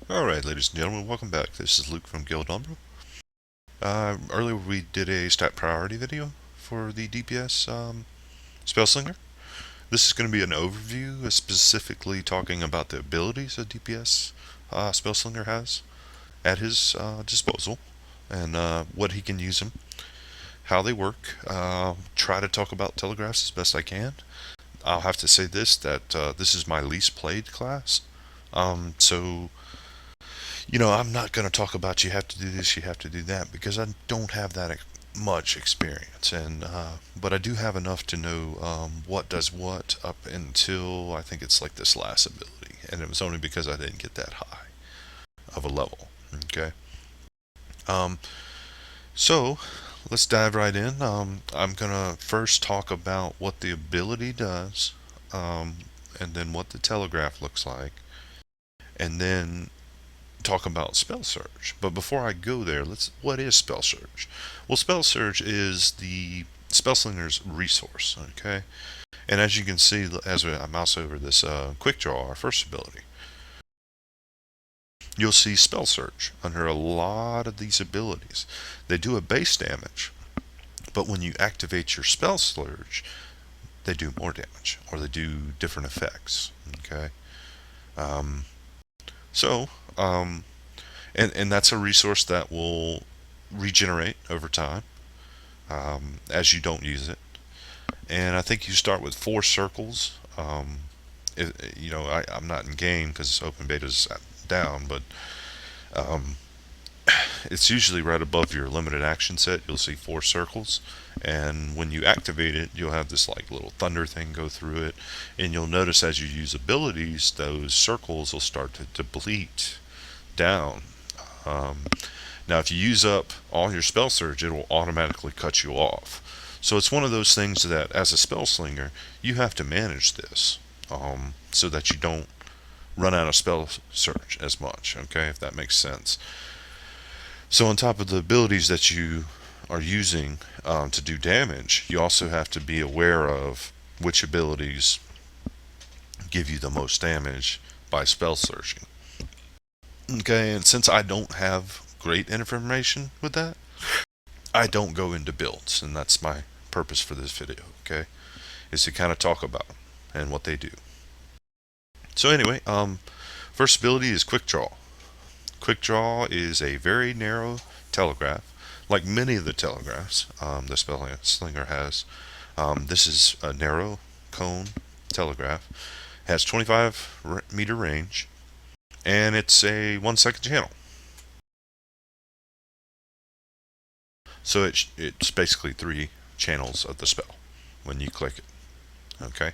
Alright, ladies and gentlemen, welcome back. This is Luke from Guild Umbra. Earlier we did a stat priority video for the DPS Spellslinger. This is going to be an overview, specifically talking about the abilities a DPS Spellslinger has at his disposal, and what he can use them, how they work. Try to talk about telegraphs as best I can. I'll have to say that this is my least played class, so I'm not going to talk about you have to do this, you have to do that, because I don't have that much experience, and but I do have enough to know what does what up until I think it's like this last ability, and it was only because I didn't get that high of a level. Okay, um, so let's dive right in. I'm gonna first talk about what the ability does, and then what the telegraph looks like, and then talk about spell surge. But before I go there, what is spell surge? Well, spell surge is the Spellslinger's resource, okay? And as you can see, as I mouse over this quick draw, our first ability, you'll see spell surge under a lot of these abilities. They do a base damage, but when you activate your spell surge, they do more damage, or they do different effects, okay? Um, so, and that's a resource that will regenerate over time as you don't use it. And I think you start with 4 circles. I'm not in game because open beta's down, but um, it's usually right above your limited action set. You'll see 4 circles, and when you activate it, you'll have this like little thunder thing go through it, and you'll notice as you use abilities, those circles will start to deplete down. Um, Now, if you use up all your spell surge, it will automatically cut you off. So it's one of those things that, as a spell slinger, you have to manage this so that you don't run out of spell surge as much. Okay, if that makes sense. So on top of the abilities that you are using to do damage, you also have to be aware of which abilities give you the most damage by spell surging. Okay, and since I don't have great information with that, I don't go into builds, and that's my purpose for this video, okay? Is to kind of talk about them and what they do. So anyway, first ability is Quick Draw. Quick Draw is a very narrow telegraph, like many of the telegraphs the Spellslinger has. This is a narrow cone telegraph. It has 25-meter range, and it's a 1-second channel. So it's basically 3 channels of the spell when you click it. Okay.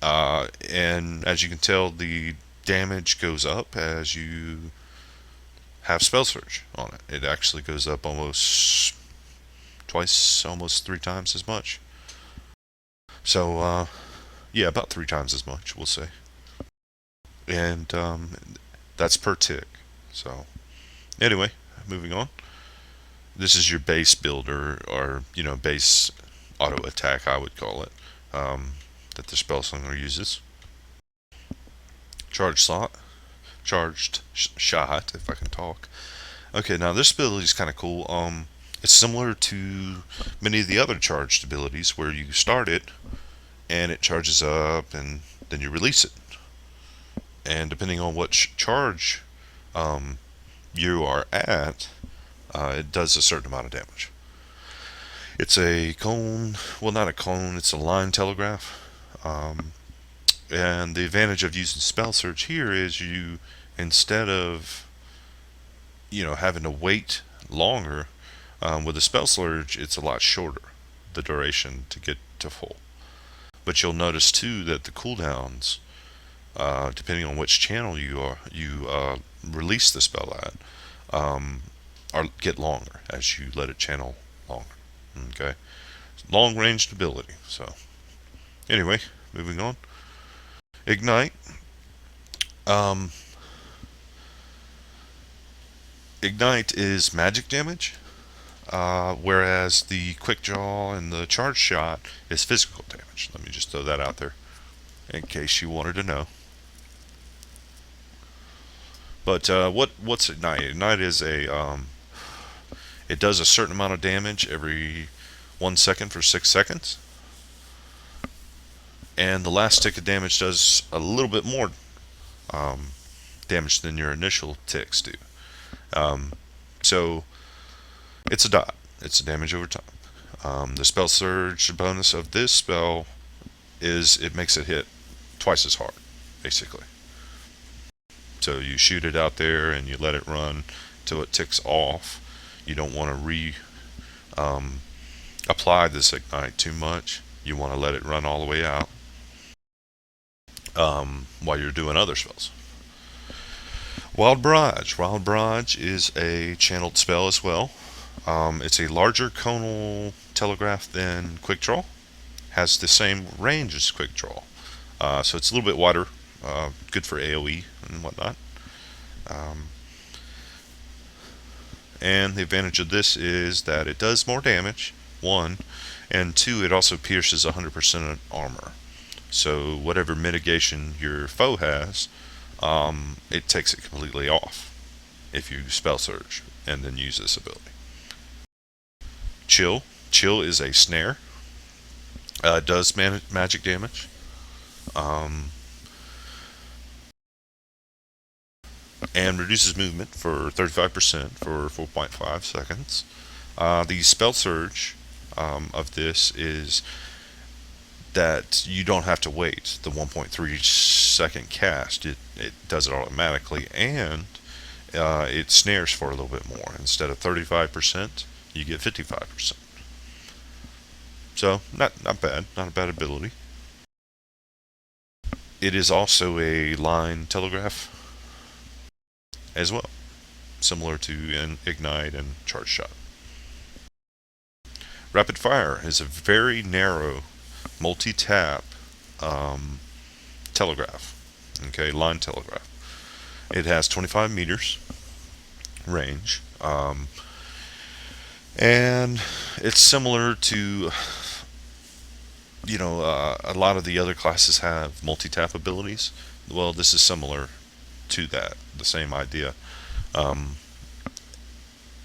And as you can tell, the damage goes up as you have spell surge on it. It actually goes up almost twice, almost 3 times as much. So yeah, about 3 times as much, we'll say. And that's per tick. So anyway, moving on. This is your base builder, or base auto attack, I would call it, that the Spellslinger uses. Charged shot, if I can talk. Okay, now this ability is kind of cool. It's similar to many of the other charged abilities, where you start it and it charges up, and then you release it. And depending on what charge you are at, it does a certain amount of damage. It's a cone, well, not a cone, it's a line telegraph. And the advantage of using spell surge here is you, instead of having to wait longer, with a spell surge, it's a lot shorter, the duration to get to full. But you'll notice too that the cooldowns, depending on which channel you release the spell at, get longer as you let it channel longer. Okay, long ranged ability. So anyway, moving on. Ignite. Ignite is magic damage, whereas the quick draw and the charge shot is physical damage. Let me just throw that out there in case you wanted to know. But what's Ignite? Ignite is it does a certain amount of damage every 1 second for 6 seconds, and the last tick of damage does a little bit more um, damage than your initial ticks do. Um, so it's a dot. It's a damage over time. The spell surge bonus of this spell is it makes it hit twice as hard, basically. So you shoot it out there and you let it run till it ticks off. You don't want to um, apply this ignite too much. You want to let it run all the way out while you're doing other spells. Wild Barrage. Wild Barrage is a channeled spell as well. It's a larger conal telegraph than Quick Draw. Has the same range as Quick Draw. So it's a little bit wider. Good for AoE and whatnot. And the advantage of this is that it does more damage, one, and two, it also pierces 100% of armor. So whatever mitigation your foe has, it takes it completely off if you spell surge and then use this ability. Chill. Chill is a snare. Does magic damage. And reduces movement for 35% for 4.5 seconds. The spell surge of this is that you don't have to wait the 1.3 second cast. It does it automatically, and it snares for a little bit more. Instead of 35%, you get 55%. So not bad, not a bad ability. It is also a line telegraph as well, similar to Ignite and Charge Shot. Rapid Fire is a very narrow multi-tap telegraph. Okay, line telegraph. It has 25 meters range, and it's similar to, a lot of the other classes have multi-tap abilities. Well, this is similar to that, the same idea. And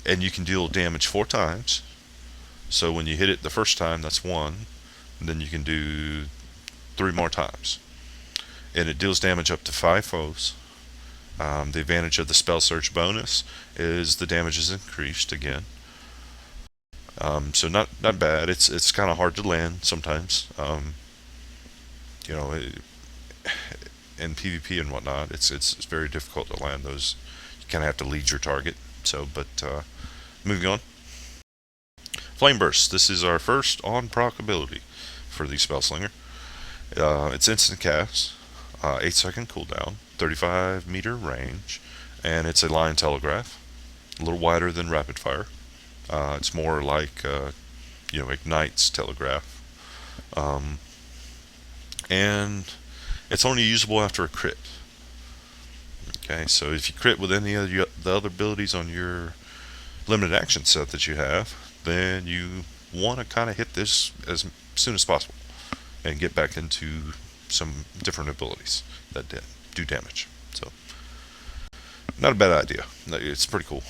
you can deal damage 4 times. So when you hit it the first time, that's 1. And then you can do 3 more times. And it deals damage up to 5 foes. The advantage of the spell surge bonus is the damage is increased again. So not bad. It's kind of hard to land sometimes. In PvP and whatnot, it's very difficult to land those. You kind of have to lead your target. So, but moving on. Flame Burst. This is our first on proc ability for the Spellslinger. It's instant cast, 8-second cooldown, 35 meter range, and it's a line telegraph, a little wider than Rapid Fire. It's more like Ignite's telegraph, and it's only usable after a crit. Okay, so if you crit with any of the other abilities on your limited action set that you have, then you want to kind of hit this as soon as possible and get back into some different abilities that do damage. So, not a bad idea. It's pretty cool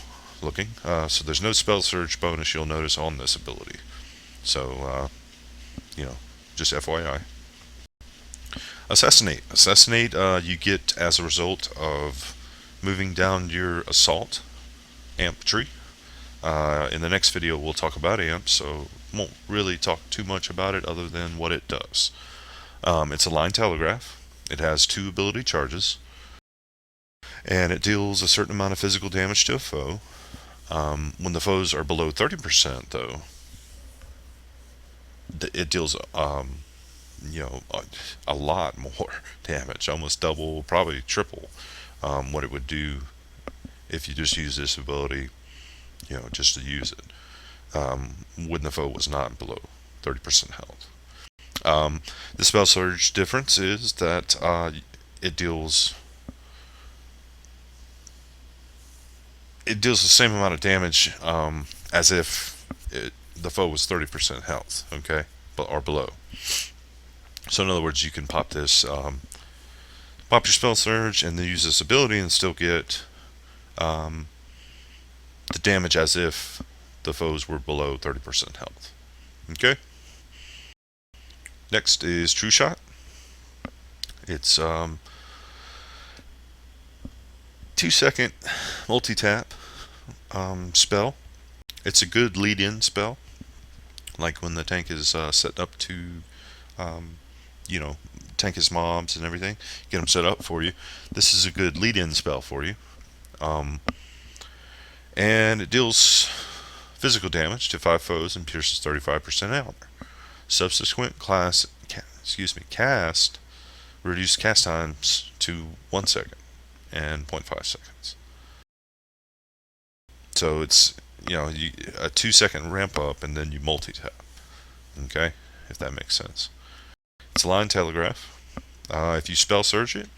looking. So there's no spell surge bonus you'll notice on this ability. So, just FYI. Assassinate. Assassinate you get as a result of moving down your assault amp tree. In the next video we'll talk about amps, so won't really talk too much about it other than what it does. It's a line telegraph. It has 2 ability charges, and it deals a certain amount of physical damage to a foe. When the foes are below 30%, though, it deals a lot more damage, almost double, probably triple what it would do if you just use this ability, just to use it, when the foe was not below 30% health. The spell surge difference is that it deals the same amount of damage as if the foe was 30% health, okay, or below. So in other words, you can pop this, pop your spell surge, and then use this ability and still get um, the damage as if the foes were below 30% health. Okay? Next is True Shot. It's 2-second multi-tap spell. It's a good lead-in spell, like when the tank is set up to, um, you know, tank his mobs and everything, get them set up for you. This is a good lead-in spell for you. And it deals physical damage to 5 foes and pierces 35% armor. Subsequent cast reduce cast times to 1 second and 0.5 seconds. So it's a 2-second ramp up and then you multi-tap. Okay, if that makes sense. It's a line telegraph. If you spell surge it,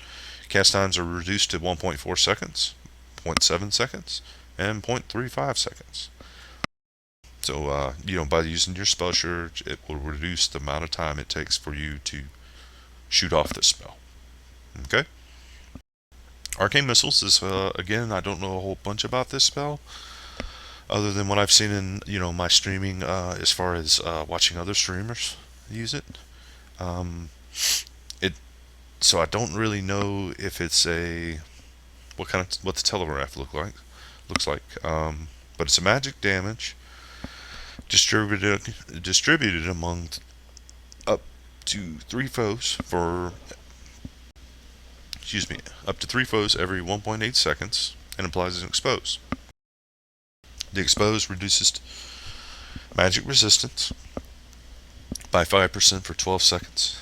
cast times are reduced to 1.4 seconds, 0.7 seconds, and 0.35 seconds. So, by using your spell surge, it will reduce the amount of time it takes for you to shoot off this spell. Okay? Arcane Missiles is, again, I don't know a whole bunch about this spell, other than what I've seen in, my streaming, as far as watching other streamers use it. So I don't really know if it's what the telegraph looks like. But it's a magic damage distributed among up to 3 foes up to 3 foes every 1.8 seconds, and applies an expose. The expose reduces magic resistance by 5% for 12 seconds,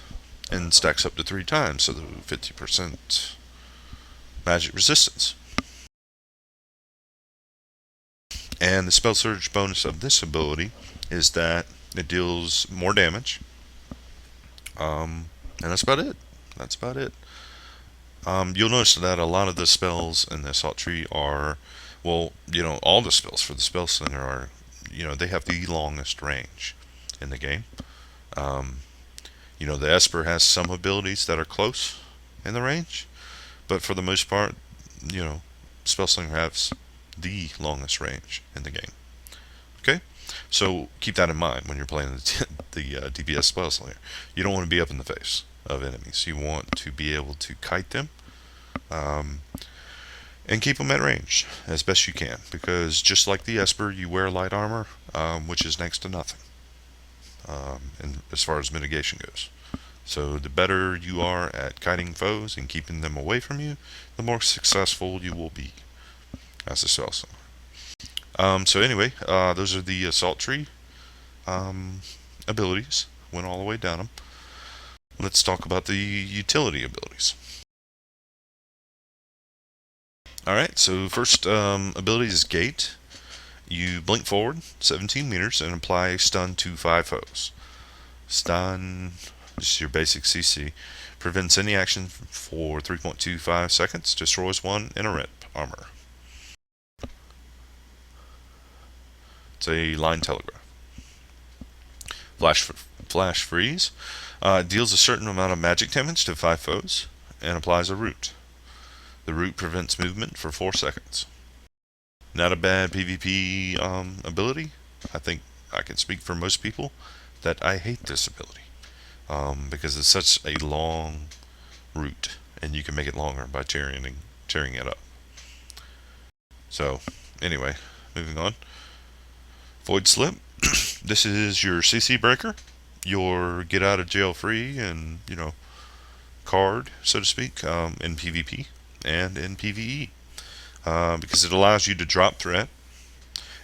and stacks up to 3 times, so the 50% magic resistance. And the spell surge bonus of this ability is that it deals more damage. And that's about it. You'll notice that a lot of the spells in the assault tree are, all the spells for the Spellslinger are, they have the longest range in the game. The Esper has some abilities that are close in the range, but for the most part, Spellslinger has the longest range in the game. Okay? So keep that in mind when you're playing the DPS Spellslinger. You don't want to be up in the face of enemies. You want to be able to kite them, and keep them at range as best you can, because just like the Esper, you wear light armor, which is next to nothing, and as far as mitigation goes. So the better you are at kiting foes and keeping them away from you, the more successful you will be as a Spellslinger. So anyway, those are the assault tree abilities. Went all the way down them. Let's talk about the utility abilities. Alright, so first ability is Gate. You blink forward 17 meters and apply stun to 5 foes. Stun, just your basic CC, prevents any action for 3.25 seconds, destroys 1 in a rep armor. It's a line telegraph. Flash freeze. Deals a certain amount of magic damage to 5 foes and applies a root. The root prevents movement for 4 seconds. Not a bad PvP ability. I think I can speak for most people that I hate this ability, because it's such a long root, and you can make it longer by tearing it up. So, anyway, moving on. Void Slip. This is your CC breaker, your get out of jail free and card, so to speak, in PvP and in PvE, because it allows you to drop threat,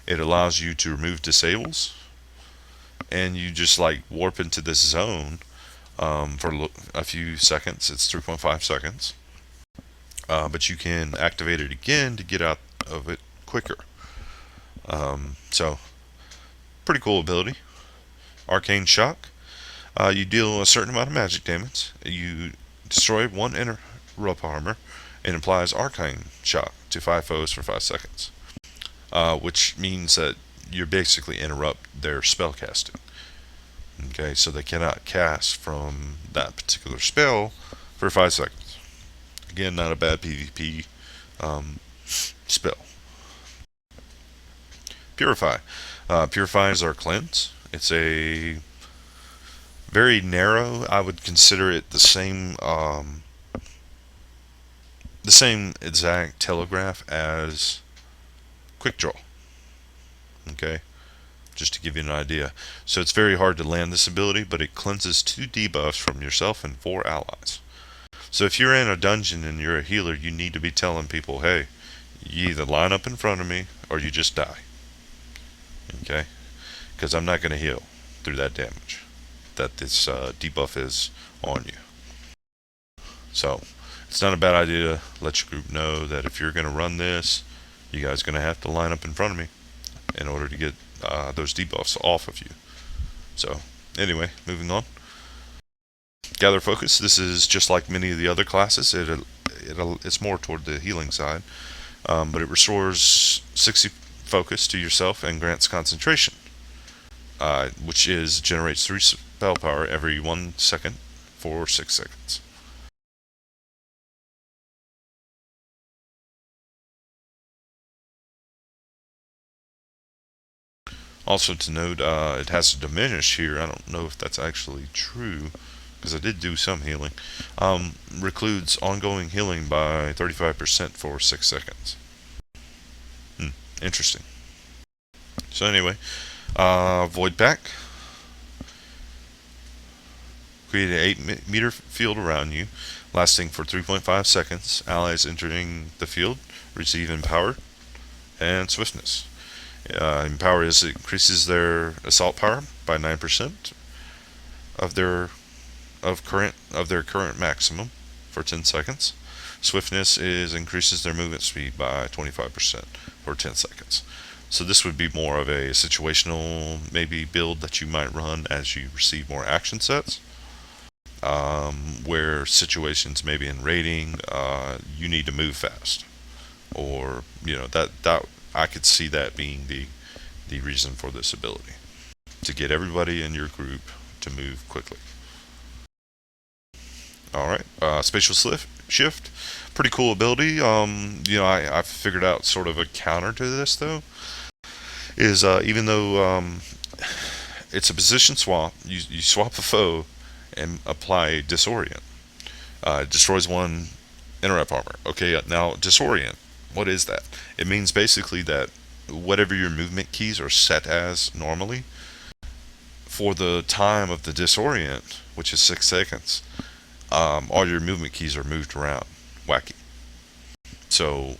it allows you to remove disables, and you just warp into this zone for a few seconds. It's 3.5 seconds, but you can activate it again to get out of it quicker. So pretty cool ability. Arcane Shock. You deal a certain amount of magic damage. You destroy 1 interrupt armor and applies Arcane Shock to 5 foes for 5 seconds. Which means that you basically interrupt their spell casting. Okay, so they cannot cast from that particular spell for 5 seconds. Again, not a bad PvP spell. Purify. Purify is our cleanse. It's a very narrow. I would consider it the same exact telegraph as quick draw. Okay, just to give you an idea. So it's very hard to land this ability, but it cleanses 2 debuffs from yourself and 4 allies. So if you're in a dungeon and you're a healer, you need to be telling people, hey, you either line up in front of me or you just die. Okay? Because I'm not going to heal through that damage that this debuff is on you. So it's not a bad idea to let your group know that if you're going to run this, you guys are going to have to line up in front of me in order to get those debuffs off of you. So anyway, moving on. Gather Focus. This is just like many of the other classes. It's more toward the healing side, but it restores 60 focus to yourself and grants concentration, which generates 3 spell power every 1 second for 6 seconds. Also to note, it has to diminish here. I don't know if that's actually true, because I did do some healing. Recludes ongoing healing by 35% for 6 seconds. Interesting. So anyway, Void Pack. Create an 8-meter field around you, lasting for 3.5 seconds. Allies entering the field receive Empower and Swiftness. Empower increases their assault power by 9% of their current maximum for 10 seconds. Swiftness increases their movement speed by 25% for 10 seconds. So this would be more of a situational maybe build that you might run as you receive more action sets, where situations maybe in raiding you need to move fast, or that I could see that being the reason for this ability, to get everybody in your group to move quickly. Alright, Spatial Shift. Pretty cool ability. I've figured out sort of a counter to this, though. Is even though it's a position swap, you swap a foe and apply Disorient. It destroys 1 interrupt armor. Okay, now Disorient. What is that? It means basically that whatever your movement keys are set as normally, for the time of the Disorient, which is 6 seconds, all your movement keys are moved around. Wacky. So,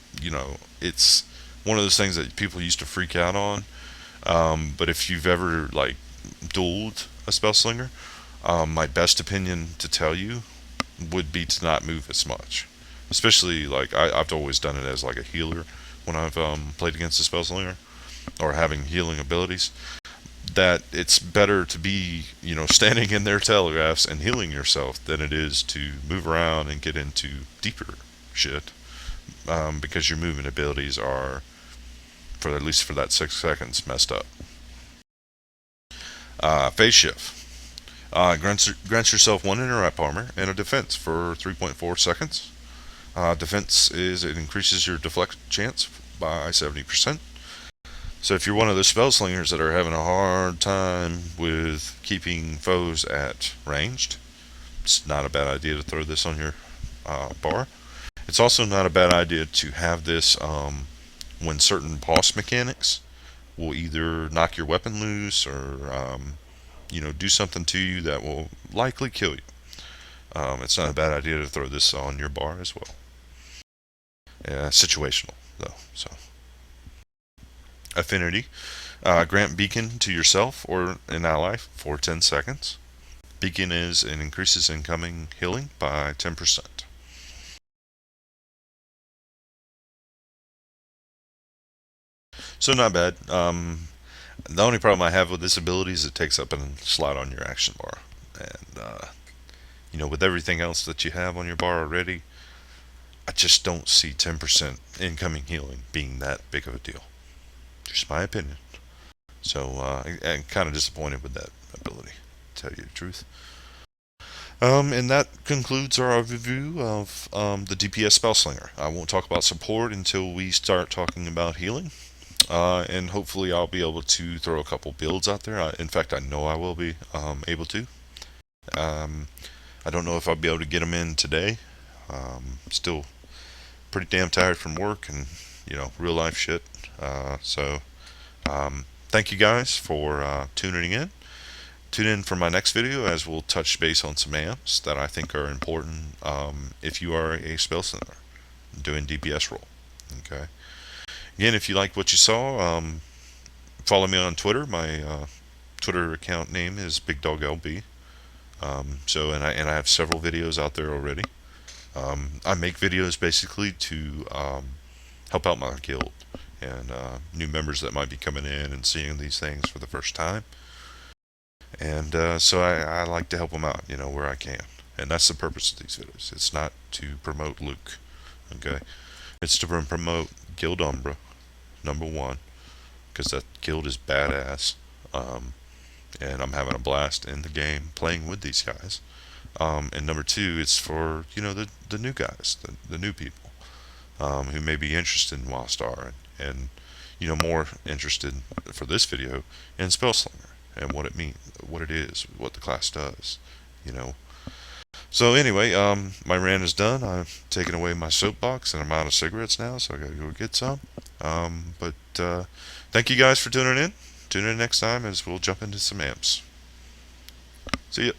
it's one of those things that people used to freak out on. But if you've ever, dueled a Spellslinger, my best opinion to tell you would be to not move as much. Especially, I've always done it as, a healer when I've played against a Spellslinger, or having healing abilities. That it's better to be, standing in their telegraphs and healing yourself than it is to move around and get into deeper shit, because your movement abilities are, at least for that 6 seconds, messed up. Phase Shift. Grants yourself 1 interrupt armor and a defense for 3.4 seconds. Defense it increases your deflect chance by 70%. So if you're one of the Spellslingers that are having a hard time with keeping foes at ranged, it's not a bad idea to throw this on your bar. It's also not a bad idea to have this when certain boss mechanics will either knock your weapon loose or do something to you that will likely kill you. It's not a bad idea to throw this on your bar as well. Situational though. So Affinity. Grant Beacon to yourself or an ally for 10 seconds. Beacon it increases incoming healing by 10%. So not bad. The only problem I have with this ability is it takes up a slot on your action bar. And, with everything else that you have on your bar already, I just don't see 10% incoming healing being that big of a deal. Just my opinion. So I'm kind of disappointed with that ability, to tell you the truth. And that concludes our overview of the DPS Spellslinger. I won't talk about support until we start talking about healing. And hopefully I'll be able to throw a couple builds out there. In fact, I know I will be able to. Um, I don't know if I'll be able to get them in today. Still pretty damn tired from work and, real life shit. Thank you guys for tuning in. Tune in for my next video as we'll touch base on some amps that I think are important if you are a Spellslinger doing DPS role. Okay. Again, if you like what you saw, follow me on Twitter. My Twitter account name is BigDogLB. And I have several videos out there already. I make videos basically to help out my guild and new members that might be coming in and seeing these things for the first time. And so I like to help them out, where I can. And that's the purpose of these videos. It's not to promote Luke, okay? It's to promote Guild Umbra, number one, because that guild is badass. And I'm having a blast in the game playing with these guys. And number two, it's for, the new guys, the new people who may be interested in Wildstar and more interested for this video in Spellslinger and what it means, what it is, what the class does, you know. So anyway, my rant is done. I've taken away my soapbox and I'm out of cigarettes now, so I gotta go get some. But thank you guys for tuning in. Tune in next time as we'll jump into some amps. See ya.